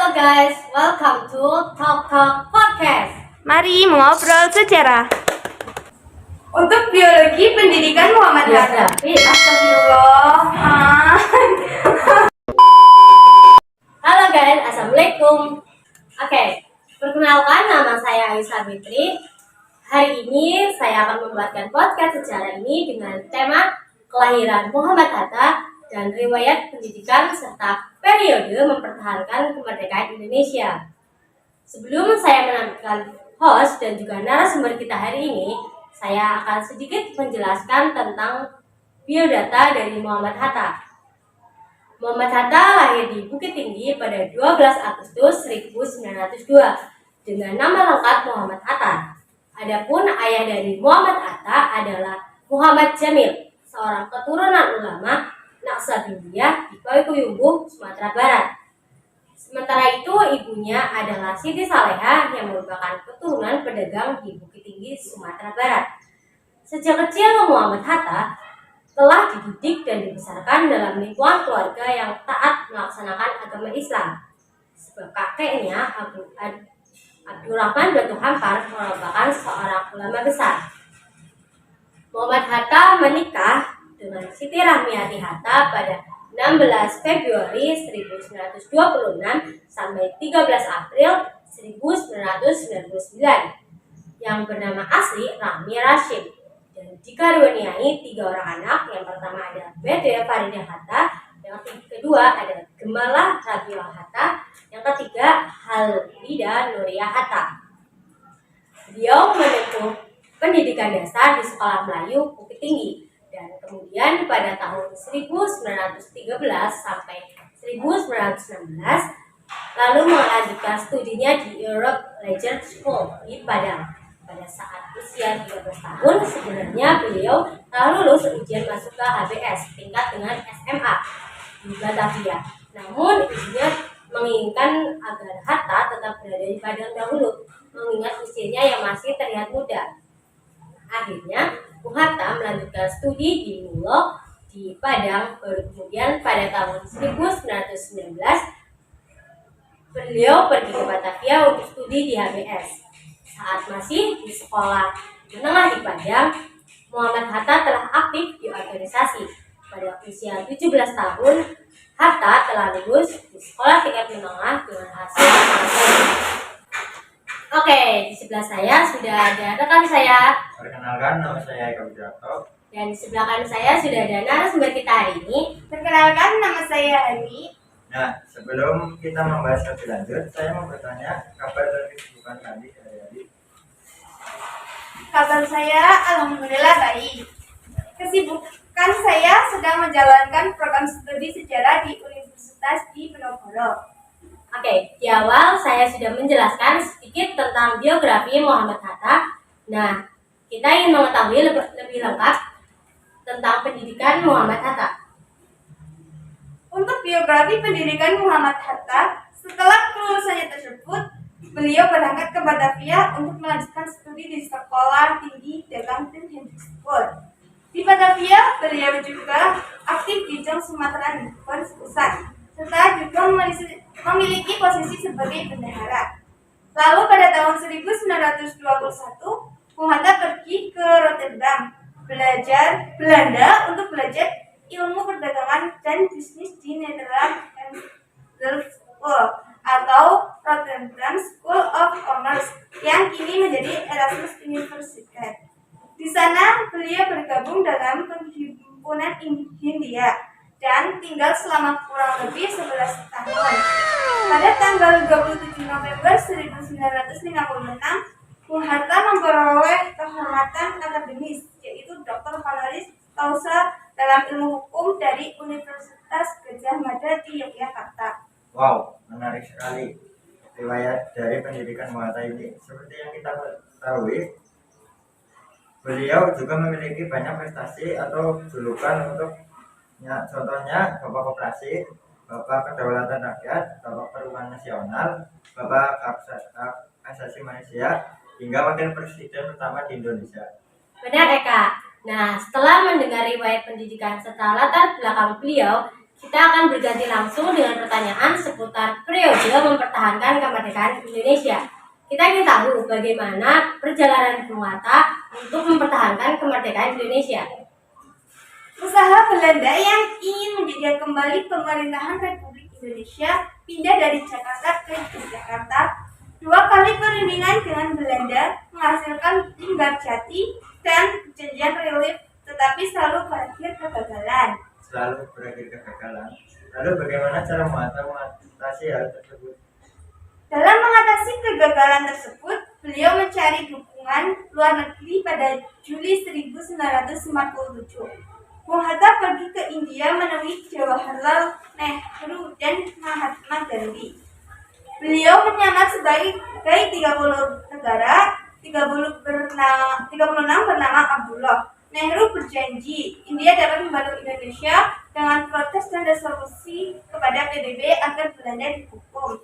Halo guys, welcome to Talk Talk Podcast. Mari mengobrol sejarah. Untuk biologi pendidikan Muhammad Hatta. Astagfirullah. Halo guys, assalamualaikum. Oke, perkenalkan nama saya Aisyah Fitri. Hari ini saya akan membuatkan podcast sejarah ini dengan tema kelahiran Muhammad Hatta dan riwayat pendidikan serta periode mempertahankan kemerdekaan Indonesia. Sebelum saya menampilkan host dan juga narasumber kita hari ini, saya akan sedikit menjelaskan tentang biodata dari Muhammad Hatta. Muhammad Hatta lahir di Bukit Tinggi pada 12 Agustus 1902 dengan nama lengkap Muhammad Hatta. Adapun ayah dari Muhammad Hatta adalah Muhammad Jamil, seorang keturunan ulama Naksabindiyah di Payakumbuh, Sumatera Barat. Sementara itu ibunya adalah Siti Salehah yang merupakan keturunan pedagang di Bukit Tinggi, Sumatera Barat. Sejak kecil Muhammad Hatta telah dididik dan dibesarkan dalam lingkungan keluarga yang taat melaksanakan agama Islam. Sebab kakeknya Abdurrahman Batu Hampar merupakan seorang ulama besar. Muhammad Hatta menikah dengan Siti Rahmiati Hatta pada 16 Februari 1926 sampai 13 April 1999 yang bernama asli Rahmi Rashid dan dikaruniai 3 orang anak. Yang pertama adalah Betya Faridah Hatta, yang kedua adalah Gemala Rabiullah Hatta, yang ketiga Halida Nuriyah Hatta. Beliau menempuh pendidikan dasar di Sekolah Melayu Bukit Tinggi dan kemudian pada tahun 1913 sampai 1916 lalu melanjutkan studinya di Europe Leisure School di Padang. Pada saat usia 13 tahun sebenarnya beliau telah lulus ujian masuk ke HBS tingkat dengan SMA di Batavia. Namun ibunya menginginkan agar Hatta tetap berada di Padang dahulu mengingat usianya yang masih terlihat muda. Akhirnya Hatta melanjutkan studi di Mulok di Padang, baru kemudian pada tahun 1919 beliau pergi ke Batavia untuk studi di HBS. Saat masih di sekolah menengah di Padang, Muhammad Hatta telah aktif di organisasi. Pada usia 17 tahun, Hatta telah lulus di sekolah tingkat menengah dengan hasil Oke, di sebelah saya sudah ada rekan saya. Perkenalkan, nama saya Eka Widrato. Dan di sebelah kanan saya sudah ada narasumber kita hari ini. Perkenalkan, nama saya Ani. Nah, sebelum kita membahas lebih lanjut, saya mau bertanya kabar dari kesibukan tadi hari-hari. Kabar saya alhamdulillah baik. Kesibukan saya sedang menjalankan program studi sejarah di Universitas di Penogoro. Oke, di awal saya sudah menjelaskan sedikit tentang biografi Muhammad Hatta. Nah, kita ingin mengetahui lebih lengkap tentang pendidikan Muhammad Hatta. Untuk biografi pendidikan Muhammad Hatta, setelah kelulusannya tersebut, beliau berangkat ke Batavia untuk melanjutkan studi di Sekolah Tinggi Dagang dan Hendrik School. Di Batavia, beliau juga aktif di Jong Sumatera Pusat, serta juga memiliki posisi sebagai bendahara. Lalu pada tahun 1921, Bung Hatta pergi ke Rotterdam, Belanda untuk belajar ilmu perdagangan dan bisnis di Netherlands School atau Rotterdam School of Commerce yang kini menjadi Erasmus University. Di sana beliau bergabung dalam perhimpunan Hindia dan tinggal selama kurang lebih 11 tahun. Pada tanggal 27 November 1956, Bung Hatta memperoleh kehormatan akademis, yaitu Dr. Honoris Causa dalam ilmu hukum dari Universitas Gadjah Mada di Yogyakarta. Wow, menarik sekali. Riwayat dari pendidikan Hatta ini, seperti yang kita ketahui, beliau juga memiliki banyak prestasi atau julukan contohnya Bapak Koperasi, Bapak Kedaulatan Rakyat, Bapak Perubahan Nasional, Bapak Hak Asasi Manusia, hingga Wakil Presiden pertama di Indonesia. Benar Eka. Nah, setelah mendengar riwayat pendidikan serta latar belakang beliau, Kita akan berganti langsung dengan pertanyaan seputar periode mempertahankan kemerdekaan Indonesia. Kita ingin tahu bagaimana perjalanan Bung Hatta untuk mempertahankan kemerdekaan Indonesia. Usaha Belanda yang ingin menjadikan kembali pemerintahan Republik Indonesia pindah dari Jakarta ke Yogyakarta. 2 kali perundingan dengan Belanda menghasilkan Linggarjati dan perjanjian relief, tetapi selalu berakhir kegagalan. Lalu bagaimana cara mengatasi hal tersebut? Dalam mengatasi kegagalan tersebut, beliau mencari dukungan luar negeri pada Juli 1947. Bung Hatta pergi ke India menemui Jawaharlal Nehru dan Mahatma Gandhi. Beliau menyamar sebagai 30 negara, 36 bernama Abdullah. Nehru berjanji India dapat membantu Indonesia dengan protes dan resolusi kepada PBB agar Belanda dihukum.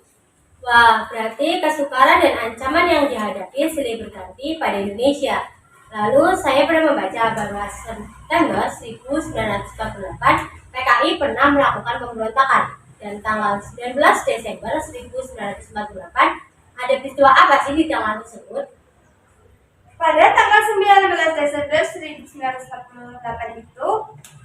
Wah, berarti kesukaran dan ancaman yang dihadapi silih berganti pada Indonesia. Lalu saya pernah membaca bahwa September 1948 PKI pernah melakukan pemberontakan, dan tanggal 19 Desember 1948 ada peristiwa apa sih di tanggal tersebut? Pada tanggal 19 Desember 1948 itu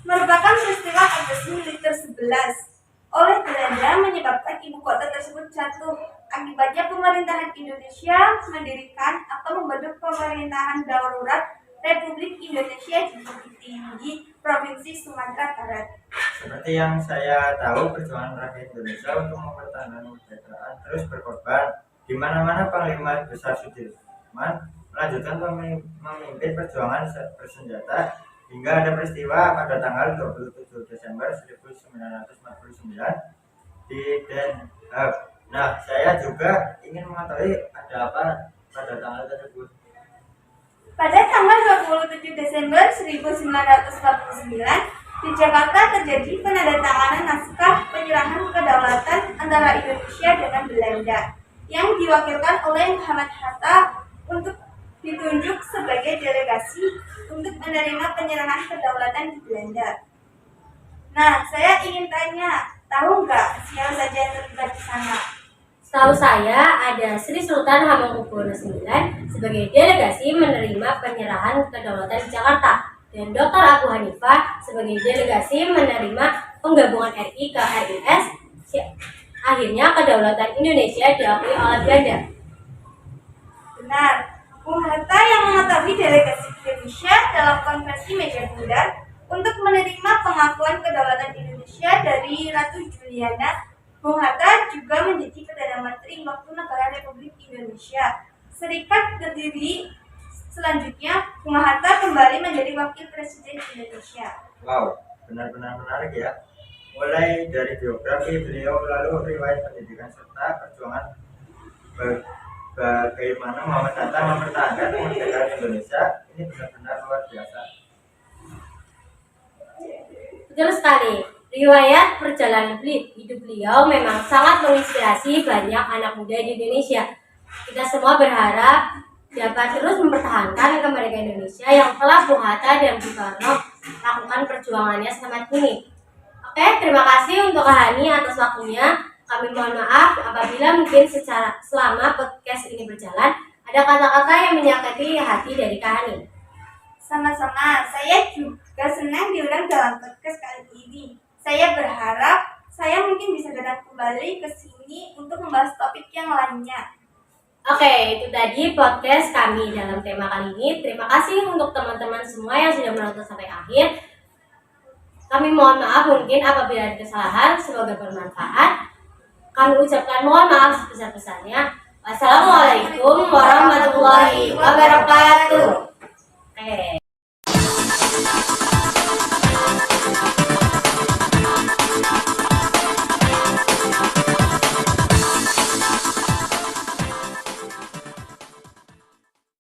merupakan peristiwa agresi militer 11 oleh Belanda menyebabkan ibu kota tersebut jatuh. Akibatnya pemerintahan Indonesia mendirikan atau membentuk pemerintahan darurat Republik Indonesia di Bukit Tinggi, Provinsi Sumatera Barat. Seperti yang saya tahu, perjuangan rakyat Indonesia untuk mempertahankan kemerdekaan terus berkorban. Di mana-mana Panglima Besar Sudirman melanjutkan memimpin perjuangan bersenjata hingga ada peristiwa pada tanggal 27 Desember 1949 di Den Haag. Nah, saya juga ingin mengetahui ada apa pada tanggal tersebut. Pada tanggal 27 Desember 1949 di Jakarta terjadi penandatanganan naskah penyerahan kedaulatan antara Indonesia dengan Belanda yang diwakilkan oleh Muhammad Hatta untuk ditunjuk sebagai delegasi untuk menerima penyerahan kedaulatan di Belanda. Nah, saya ingin tanya, tahu nggak siapa saja yang terlibat di sana? Setahu saya ada Sri Sultan Hamengkubuwono IX sebagai delegasi menerima penyerahan kedaulatan di Jakarta, dan Dr. Abu Hanifah sebagai delegasi menerima penggabungan RI ke RIS. Akhirnya kedaulatan Indonesia diakui oleh Belanda. Benar. Bung Hatta yang mengetahui delegasi Indonesia dalam konferensi meja bundar untuk menerima pengakuan kedaulatan Indonesia dari Ratu Juliana. Bung Hatta juga menjadi Perdana Menteri waktu negara Republik Indonesia Serikat berdiri. Selanjutnya, Bung Hatta kembali menjadi Wakil Presiden Indonesia. Wow, benar-benar menarik ya. Mulai dari biografi beliau, lalu riwayat pendidikan serta perjuangan bagaimana Muhammad Hatta mempertahankan kemerdekaan Indonesia, ini benar-benar luar biasa. Betul sekali. Riwayat perjalanan hidup beliau memang sangat menginspirasi banyak anak muda di Indonesia. Kita semua berharap dapat terus mempertahankan kemerdekaan Indonesia yang telah Bung Hatta dan Bung Karno lakukan perjuangannya selama ini. Oke, terima kasih untuk Kak Hani atas waktunya. Kami mohon maaf apabila mungkin selama podcast ini berjalan ada kata-kata yang menyakiti hati dari Kak Hani. Sama-sama, saya juga senang diundang dalam podcast kali ini. Saya berharap saya mungkin bisa datang kembali ke sini untuk membahas topik yang lainnya. Oke, itu tadi podcast kami dalam tema kali ini. Terima kasih untuk teman-teman semua yang sudah menonton sampai akhir. Kami mohon maaf mungkin apabila ada kesalahan, semoga bermanfaat. Kami ucapkan mohon maaf sebesar-besarnya. Wassalamualaikum warahmatullahi wabarakatuh. Oke.